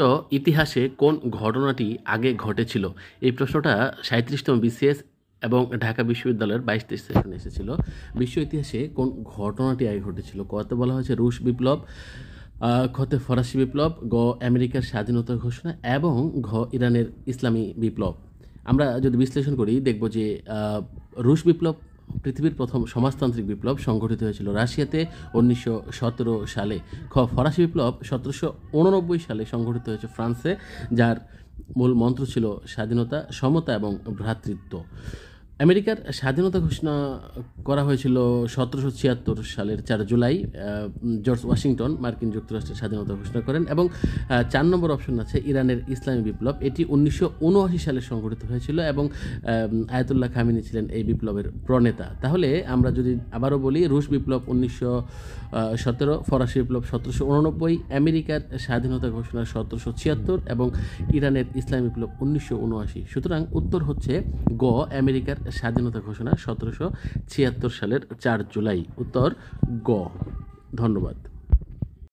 তো ইতিহাসে কোন ঘটনাটি আগে ঘটেছিল? এই প্রশ্নটা ৩৭তম বিসিএস এবং ঢাকা বিশ্ববিদ্যালয়ের ২২-২৩ সেশনে এসেছিল। বিশ্ব ইতিহাসে কোন ঘটনাটি আগে ঘটেছিল? কতে বলা হয়েছে রুশ বিপ্লব, খতে ফরাসি বিপ্লব, গ আমেরিকার স্বাধীনতা ঘোষণা এবং ঘ ইরানের ইসলামী বিপ্লব। আমরা যদি বিশ্লেষণ করি দেখব যে রুশ বিপ্লব পৃথিবীর প্রথম সমাজতান্ত্রিক বিপ্লব সংঘটিত হয়েছিল রাশিয়াতে ১৯১৭ সালে। খ ফরাসি বিপ্লব ১৭৮৯ সালে সংঘটিত হয়েছে ফ্রান্সে, যার মূল মন্ত্র ছিল স্বাধীনতা, সমতা এবং ভ্রাতৃত্ব। আমেরিকার স্বাধীনতা ঘোষণা করা হয়েছিল ১৭৭৬ সালের ৪ জুলাই। জর্জ ওয়াশিংটন মার্কিন যুক্তরাষ্ট্রের স্বাধীনতা ঘোষণা করেন। এবং ৪ নম্বর অপশন আছে ইরানের ইসলামী বিপ্লব। এটি ১৯৭৯ সালে সংঘটিত হয়েছিল এবং আয়াতুল্লাহ খামেনি ছিলেন এই বিপ্লবের প্রণেতা। তাহলে আমরা যদি আবারও বলি, রুশ বিপ্লব ১৯১৭, ফরাসি বিপ্লব ১৭৮৯, আমেরিকার স্বাধীনতা ঘোষণা ১৭৭৬ এবং ইরানের ইসলামী বিপ্লব ১৯৭৯। সুতরাং উত্তর হচ্ছে গ আমেরিকার স্বাধীনতা ঘোষণা ১৭৭৬ সালের ৪ জুলাই। উত্তর গ। ধন্যবাদ।